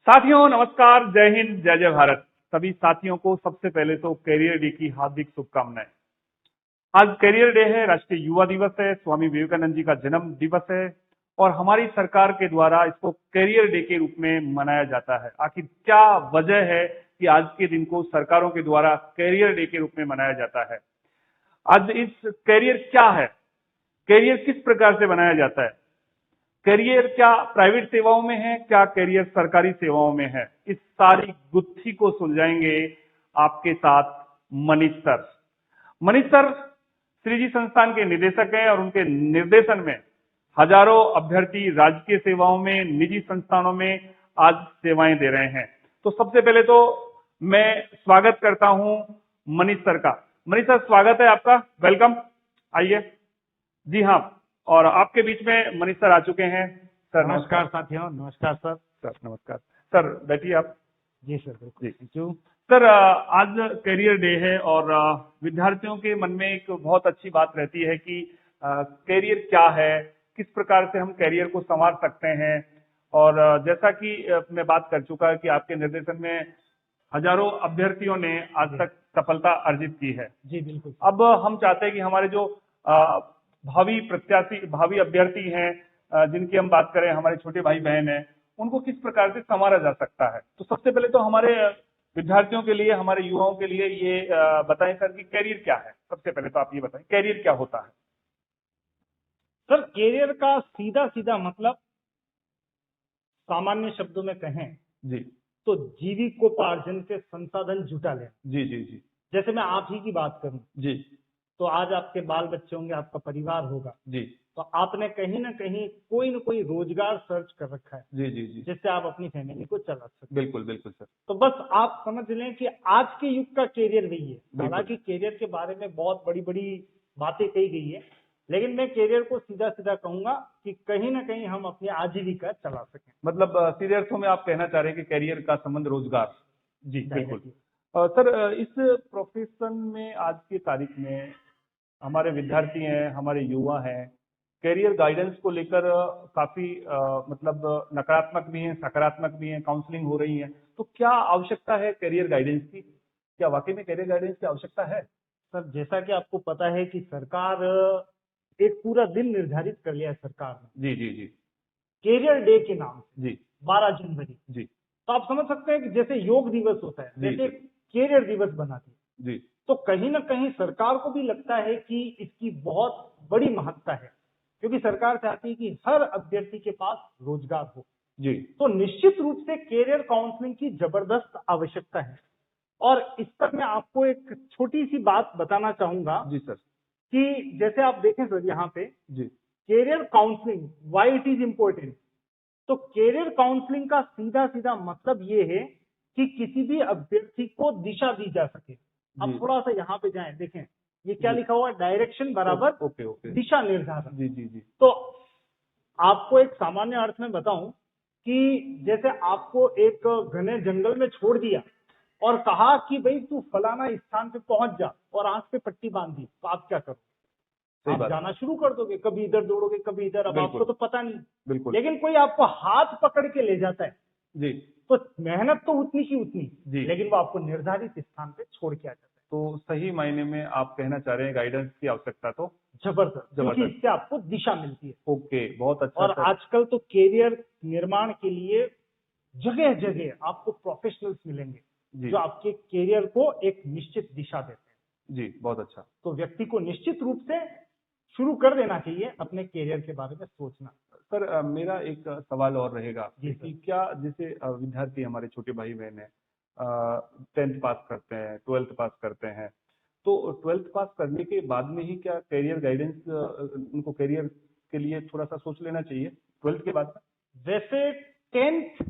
साथियों नमस्कार, जय हिंद, जय जय भारत। सभी साथियों को सबसे पहले तो कैरियर डे की हार्दिक शुभकामनाएं। आज कैरियर डे है, राष्ट्रीय युवा दिवस है, स्वामी विवेकानंद जी का जन्म दिवस है और हमारी सरकार के द्वारा इसको कैरियर डे के रूप में मनाया जाता है। आखिर क्या वजह है कि आज के दिन को सरकारों के द्वारा कैरियर डे के रूप में मनाया जाता है? आज इस कैरियर क्या है, कैरियर किस प्रकार से बनाया जाता है, करियर क्या प्राइवेट सेवाओं में है, क्या करियर सरकारी सेवाओं में है, इस सारी गुत्थी को सुलझाएंगे आपके साथ मनीष सर। मनीष सर श्रीजी संस्थान के निदेशक हैं और उनके निर्देशन में हजारों अभ्यर्थी राजकीय सेवाओं में, निजी संस्थानों में आज सेवाएं दे रहे हैं। तो सबसे पहले तो मैं स्वागत करता हूं मनीष सर का। मनीष सर स्वागत है आपका, वेलकम, आइए। जी हाँ, और आपके बीच में मनीष सर आ चुके हैं। सर नमस्कार साथियों। नमस्कार सर। सर नमस्कार। सर बैठिए आप। जी सर, बिल्कुल। जी क्यों सर, आज कैरियर डे है और विद्यार्थियों के मन में एक बहुत अच्छी बात रहती है कि कैरियर क्या है, किस प्रकार से हम कैरियर को संवार सकते हैं। और जैसा कि मैं बात कर चुका है कि आपके निर्देशन में हजारों अभ्यर्थियों ने आज तक सफलता अर्जित की है। जी बिल्कुल। अब हम चाहते हैं कि हमारे जो भावी प्रत्याशी, भावी अभ्यर्थी हैं, जिनकी हम बात करें, हमारे छोटे भाई बहन हैं, उनको किस प्रकार से संवारा जा सकता है। तो सबसे पहले तो हमारे विद्यार्थियों के लिए, हमारे युवाओं के लिए ये बताएं सर कि कैरियर क्या है। सबसे पहले तो आप ये बताएं कैरियर क्या होता है। सर कैरियर का सीधा सीधा मतलब सामान्य शब्दों में कहें जी तो जीविकोपार्जन के संसाधन जुटा लेना। जी जी जी जैसे मैं आप ही की बात करूं जी तो आज आपके बाल बच्चे होंगे, आपका परिवार होगा, जी तो आपने कहीं ना कहीं कोई ना कोई रोजगार सर्च कर रखा है जी जी जी जिससे आप अपनी फैमिली को चला सकते। बिल्कुल बिल्कुल सर। तो बस आप समझ लें कि आज के युग का कैरियर वही है। हालांकि कैरियर के बारे में बहुत बड़ी बड़ी बातें कही गई है, लेकिन मैं कैरियर को सीधा सीधा कहूंगा कि कहीं ना कहीं हम अपनी आजीविका चला सकें। मतलब सीधे अर्थों में आप कहना चाह रहे हैं कि कैरियर का संबंध रोजगार। जी बिल्कुल। Directly। सर इस प्रोफेशन में आज की तारीख में हमारे विद्यार्थी हैं, हमारे युवा हैं, कैरियर गाइडेंस को लेकर काफी मतलब नकारात्मक भी हैं, सकारात्मक भी हैं, काउंसलिंग हो रही है। तो क्या आवश्यकता है कैरियर गाइडेंस की? क्या वाकई में कैरियर गाइडेंस की आवश्यकता है? सर जैसा कि आपको पता है कि सरकार एक पूरा दिन निर्धारित कर लिया है सरकार ने जी जी जी कैरियर डे के नाम से, जी 12 जनवरी। जी तो आप समझ सकते हैं कि जैसे योग दिवस होता है, जी, जैसे कैरियर दिवस बना दिया। जी तो कहीं ना कहीं सरकार को भी लगता है कि इसकी बहुत बड़ी महत्ता है, क्योंकि सरकार चाहती है कि हर अभ्यर्थी के पास रोजगार हो। जी तो निश्चित रूप से कैरियर काउंसलिंग की जबरदस्त आवश्यकता है। और इस पर मैं आपको एक छोटी सी बात बताना चाहूंगा जी सर। कि जैसे आप देखें सर यहाँ पे जी career counselling why it is important. तो कैरियर काउंसलिंग का सीधा सीधा मतलब ये है कि किसी भी अभ्यर्थी को दिशा दी जा सके। आप थोड़ा सा यहाँ पे जाएं, देखें ये क्या जी। लिखा हुआ है, डायरेक्शन बराबर ओके ओके। दिशा निर्धारण। जी जी जी तो आपको एक सामान्य अर्थ में बताऊं कि जैसे आपको एक घने जंगल में छोड़ दिया और कहा कि भाई तू फलाना स्थान पे पहुंच जा और आंख पे पट्टी बांध दी, तो आप क्या करोगे? आप बात। जाना शुरू कर दोगे, कभी इधर दौड़ोगे कभी इधर। अब बिल्कुल। आपको तो पता नहीं, बिल्कुल। लेकिन कोई आपको हाथ पकड़ के ले जाता है जी तो मेहनत तो उतनी की उतनी, जी। लेकिन वो आपको निर्धारित स्थान पे छोड़ के आ जाता है। तो सही मायने में आप कहना चाह रहे हैं गाइडेंस की आवश्यकता तो जबरदस्त, क्योंकि जबरदस्त। इससे आपको दिशा मिलती है। ओके, बहुत अच्छा और सर। आजकल तो कैरियर निर्माण के लिए जगह जगह आपको प्रोफेशनल्स मिलेंगे जी जो आपके कैरियर को एक निश्चित दिशा देते हैं। जी, बहुत अच्छा। तो व्यक्ति को निश्चित रूप से शुरू कर देना चाहिए अपने कैरियर के बारे में सोचना। सर मेरा एक सवाल और रहेगा जी कि क्या जैसे विद्यार्थी हमारे छोटे भाई बहन हैं, 10th पास करते हैं, 12th पास करते हैं, तो 12th पास करने के बाद में ही क्या कैरियर गाइडेंस उनको कैरियर के लिए थोड़ा सा सोच लेना चाहिए 12th के बाद? वैसे 10th,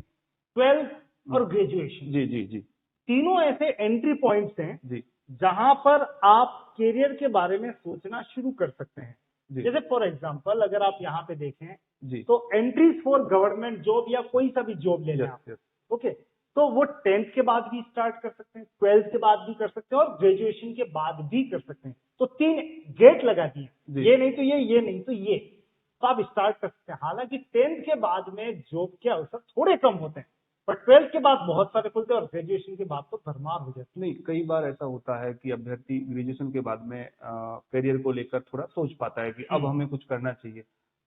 12th और ग्रेजुएशन, जी जी जी तीनों ऐसे एंट्री पॉइंट्स हैं जी जहां पर आप कैरियर के बारे में सोचना शुरू कर सकते हैं। जी जैसे फॉर एग्जांपल अगर आप यहाँ पे देखें जी। तो एंट्रीज फॉर गवर्नमेंट जॉब या कोई सा भी जॉब ले लें आप, ओके, तो वो 10th के बाद भी स्टार्ट कर सकते हैं, 12th के बाद भी कर सकते हैं और ग्रेजुएशन के बाद भी कर सकते हैं। तो 3 गेट लगा दिए, ये नहीं तो ये नहीं तो ये, तो आप स्टार्ट कर सकते हैं। हालांकि 10th के बाद में जॉब के अवसर थोड़े कम होते हैं, पर 12th के बाद बहुत सारे खुलते हैं और ग्रेजुएशन के बाद तो भरमार हो जाती नहीं, कई बार ऐसा होता है कि अभ्यर्थी ग्रेजुएशन के बाद में करियर को लेकर थोड़ा सोच पाता है कि अब हमें कुछ करना चाहिए।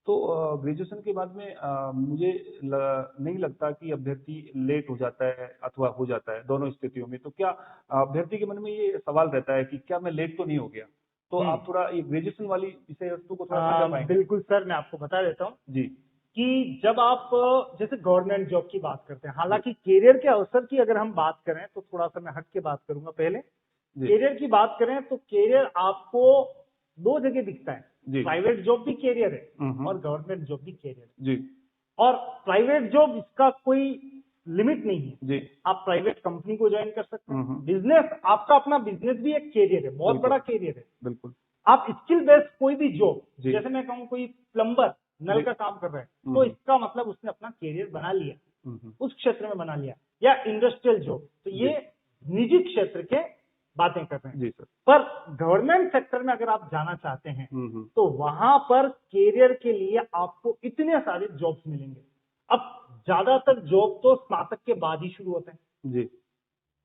तो ग्रेजुएशन के बाद में मुझे नहीं लगता कि अभ्यर्थी लेट हो जाता है अथवा हो जाता है, दोनों स्थितियों में। तो क्या अभ्यर्थी के मन में ये सवाल रहता है कि क्या मैं लेट तो नहीं हो गया? तो आप थोड़ा ये ग्रेजुएशन वाली विषय वस्तु को थोड़ा समझा पाएंगे? बिल्कुल सर, मैं आपको बता देता हूँ जी, कि जब आप जैसे गवर्नमेंट जॉब की बात करते हैं, हालांकि करियर के अवसर की अगर हम बात करें तो थोड़ा सा मैं हट के बात करूंगा। पहले जी, करियर की बात करें तो करियर आपको दो जगह दिखता है, जी। प्राइवेट जॉब भी करियर है हम्म, और गवर्नमेंट जॉब भी करियर है। जी, और प्राइवेट जॉब इसका कोई लिमिट नहीं है, जी। आप प्राइवेट कंपनी को ज्वाइन कर सकते हैं। हम्म। बिजनेस, आपका अपना बिजनेस भी एक करियर है, बहुत बिल्कुल। बड़ा करियर है। बिल्कुल। आप स्किल बेस्ड कोई भी जॉब, जी। जैसे मैं कहूँ कोई प्लम्बर नल जी। का काम कर रहा है, तो इसका मतलब उसने अपना करियर बना लिया, हम्म, उस क्षेत्र में बना लिया। या इंडस्ट्रियल जॉब, तो ये निजी क्षेत्र के बातें कर रहे हैं। जी सर। पर गवर्नमेंट सेक्टर में अगर आप जाना चाहते हैं तो वहां पर करियर के लिए आपको इतने सारे जॉब्स मिलेंगे। अब ज्यादातर जॉब तो स्नातक के बाद ही शुरू होते हैं जी,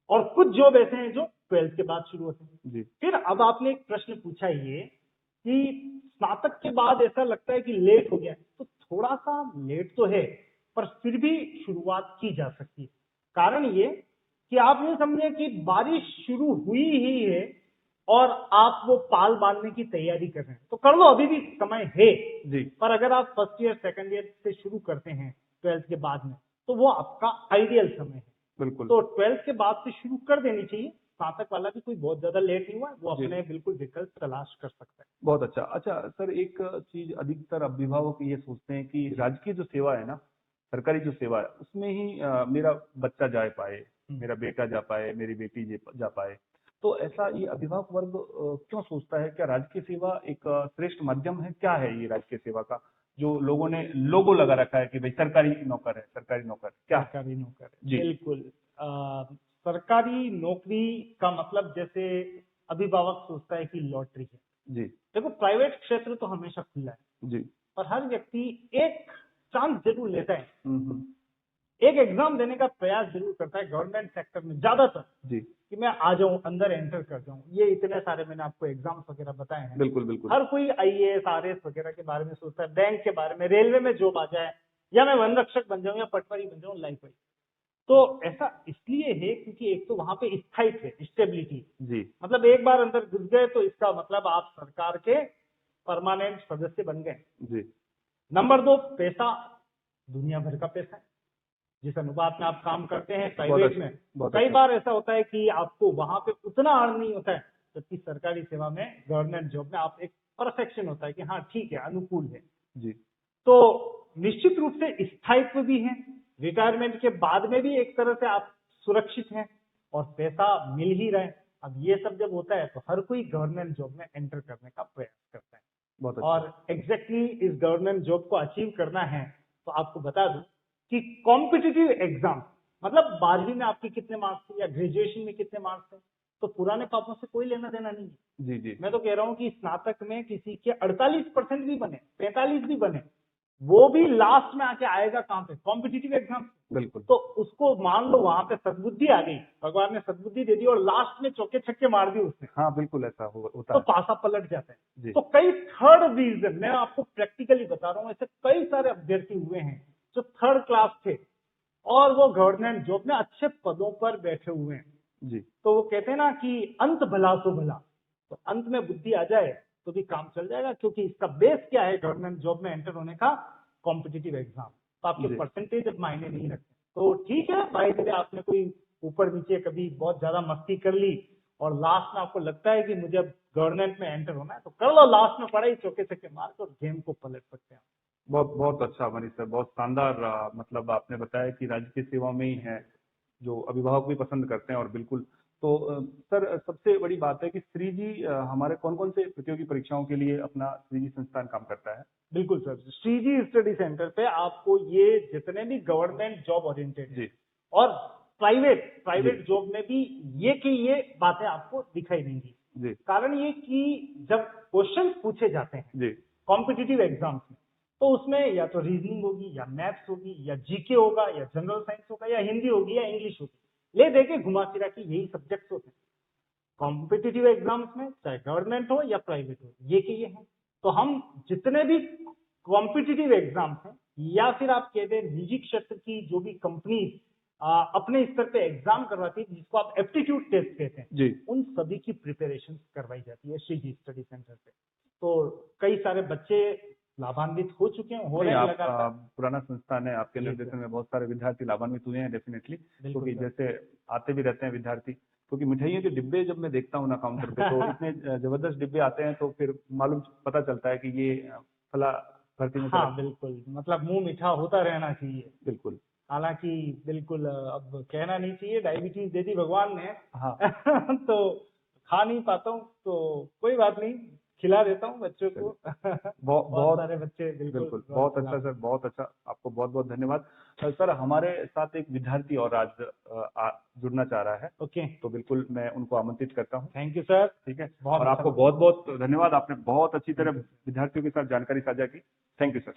और कुछ जॉब ऐसे हैं जो 12th के बाद शुरू होते हैं। जी। फिर अब आपने एक प्रश्न पूछा ये कि स्नातक के बाद ऐसा लगता है कि लेट हो गया, तो थोड़ा सा लेट तो है पर फिर भी शुरुआत की जा सकती है। कारण ये कि आप ये समझे कि बारिश शुरू हुई ही है और आप वो पाल बांधने की तैयारी कर रहे हैं, तो कर लो, अभी भी समय है। जी। पर अगर आप फर्स्ट ईयर सेकंड ईयर से शुरू करते हैं 12th के बाद में, तो वो आपका आइडियल समय है। बिल्कुल। तो 12th के बाद से शुरू कर देनी चाहिए। स्नातक वाला भी कोई बहुत ज्यादा लेट नहीं हुआ है, वो जी। अपने बिल्कुल विकल्प तलाश कर सकता है। बहुत अच्छा। अच्छा सर, एक चीज अधिकतर अभिभावक ये सोचते हैं कि राजकीय जो सेवा है ना, सरकारी जो सेवा है, उसमें ही मेरा बच्चा जा पाए, मेरा बेटा जा पाए, मेरी बेटी जा पाए। तो ऐसा ये अभिभावक वर्ग क्यों सोचता है? क्या राजकीय सेवा एक श्रेष्ठ माध्यम है? क्या है ये राजकीय सेवा का जो लोगों ने लोगो लगा रखा है कि भाई सरकारी नौकर है, सरकारी नौकर क्या? सरकारी नौकर है, जी। बिल्कुल। सरकारी नौकरी का मतलब जैसे अभिभावक सोचता है कि लॉटरी है। जी, देखो, प्राइवेट क्षेत्र तो हमेशा खुला है, जी। पर हर व्यक्ति एक चांस जरूर लेता है, हम्म, एक एग्जाम देने का प्रयास जरूर करता है गवर्नमेंट सेक्टर में ज्यादातर, जी। कि मैं आ जाऊं, अंदर एंटर कर जाऊं। ये इतने सारे मैंने आपको एग्जाम्स वगैरह बताए हैं। बिल्कुल, बिल्कुल। हर कोई आईएएस आरएएस वगैरह के बारे में सोचता है, बैंक के बारे में, रेलवे में जॉब आ जाए, या मैं वन रक्षक बन जाऊं, या पटवारी बन जाऊं, लाइफ वाइज। तो ऐसा इसलिए है क्योंकि एक तो वहां पे स्थायित्व है, स्टेबिलिटी। जी, मतलब एक बार अंदर घुस गए तो इसका मतलब आप सरकार के परमानेंट सदस्य बन गए। जी। नंबर 2, पैसा दुनिया भर का पैसा है, जिस अनुपात में आप काम करते हैं प्राइवेट में। बहुत कई अच्छा। बार ऐसा होता है कि आपको वहां पे उतना अर्न नहीं होता है, जबकि सरकारी सेवा में, गवर्नमेंट जॉब में आप एक परफेक्शन होता है कि हाँ ठीक है, अनुकूल है। जी, तो निश्चित रूप से स्थायित्व भी है, रिटायरमेंट के बाद में भी एक तरह से आप सुरक्षित हैं और पैसा मिल ही रहा है। अब ये सब जब होता है तो हर कोई गवर्नमेंट जॉब में एंटर करने का प्रयास करता है। बहुत अच्छा। और एग्जैक्टली इस गवर्नमेंट जॉब को अचीव करना है तो आपको बता दूं कि कॉम्पिटिटिव एग्जाम, मतलब 12वीं में आपके कितने मार्क्स थे या ग्रेजुएशन में कितने मार्क्स थे, तो पुराने पापों से कोई लेना देना नहीं है। जी, जी। मैं तो कह रहा हूं कि स्नातक में किसी के 48% भी बने, 45 भी बने, वो भी लास्ट में आके आएगा कहां पे? Competitive exam. बिल्कुल। तो उसको मान लो वहां पे सद्बुद्धि आ गई, भगवान ने सद्बुद्धि दे दी और लास्ट में चौके छक्के मार दी उसने, हाँ, बिल्कुल ऐसा होता तो है। पासा पलट जाता है। जी। तो कई थर्ड डिवीजन, मैं आपको प्रैक्टिकली बता रहा हूं, ऐसे कई सारे अभ्यर्थी हुए हैं जो थर्ड क्लास थे और वो गवर्नमेंट जॉब में अच्छे पदों पर बैठे हुए हैं। जी, तो वो कहते हैं ना कि अंत भला सो भला, तो अंत में बुद्धि आ जाए तो भी काम चल जाएगा, क्योंकि इसका बेस क्या है गवर्नमेंट जॉब में एंटर होने का? Competitive exam. तो आपके जी। परसेंटेज अब मायने नहीं रखते। तो ठीक है भाई, यदि आपने कोई ऊपर नीचे कभी बहुत ज्यादा मस्ती कर ली और लास्ट में आपको लगता है कि मुझे अब गवर्नमेंट में एंटर होना है, तो कर लो, लास्ट में पढ़ाई चौके छक्के मार कर गेम को पलट सकते हैं। बहुत बहुत अच्छा मनीष सर, बहुत शानदार मतलब आपने बताया कि राजकीय सेवा में ही है जो अभिभावक भी पसंद करते हैं। और बिल्कुल, तो सर सबसे बड़ी बात है कि श्री जी हमारे कौन कौन से प्रतियोगी परीक्षाओं के लिए अपना श्री जी संस्थान काम करता है? बिल्कुल सर, श्रीजी स्टडी सेंटर पे आपको ये जितने भी गवर्नमेंट जॉब ओरिएंटेड जी, और प्राइवेट जॉब में भी ये की ये बातें आपको दिखाई देंगी। जी, कारण ये कि जब क्वेश्चन पूछे जाते हैं जी। कॉम्पिटिटिव एग्जाम्स में, तो उसमें या तो रीजनिंग होगी या मैथ्स होगी या जीके होगा या जनरल साइंस होगा या हिंदी होगी या इंग्लिश होगी, ले दे के घुमा फिरा के यही सब्जेक्ट्स होते हैं कॉम्पिटिटिव एग्जाम्स में, चाहे गवर्नमेंट हो या प्राइवेट हो, ये के ये हैं। तो हम जितने भी कॉम्पिटिटिव एग्जाम्स हैं या फिर आप कहते हैं निजी क्षेत्र की जो भी कंपनीज अपने स्तर पे एग्जाम करवाती है जिसको आप एप्टीट्यूड टेस्ट कहते हैं जी उन सभी की प्रिपरेशन करवाई जाती है श्री जी स्टडी सेंटर पे। तो कई सारे बच्चे लाभान्वित हो चुके हैं, हो रहे हैं आप लगातार। पुराना संस्थान है, आपके जी, निर्देशन में बहुत सारे विद्यार्थी लाभान्वित हुए हैं डेफिनेटली, बिल्कुल क्योंकि सर। जैसे आते भी रहते हैं विद्यार्थी, क्योंकि मिठाइयों के डिब्बे जब मैं देखता हूँ ना काउंटर पे तो इतने जबरदस्त डिब्बे आते हैं, तो फिर मालूम पता चलता है कि ये फला भर्ती में हाँ बिल्कुल, मतलब मुंह मीठा होता रहना चाहिए। बिल्कुल। हालांकि बिल्कुल अब कहना नहीं चाहिए, डायबिटीज दे दी भगवान ने हाँ तो खा नहीं पाता हूँ, तो कोई बात नहीं, खिला देता हूँ बच्चों को। बहुत सारे बच्चे बिल्कुल बहुत अच्छा सर, बहुत अच्छा, आपको बहुत बहुत धन्यवाद। सर हमारे साथ एक विद्यार्थी और आज जुड़ना चाह रहा है, ओके, तो बिल्कुल मैं उनको आमंत्रित करता हूँ। Thank you sir. ठीक है, बहुत और अच्छा आपको लगा। बहुत बहुत धन्यवाद, आपने बहुत अच्छी तरह विद्यार्थियों के साथ जानकारी साझा की। Thank you sir.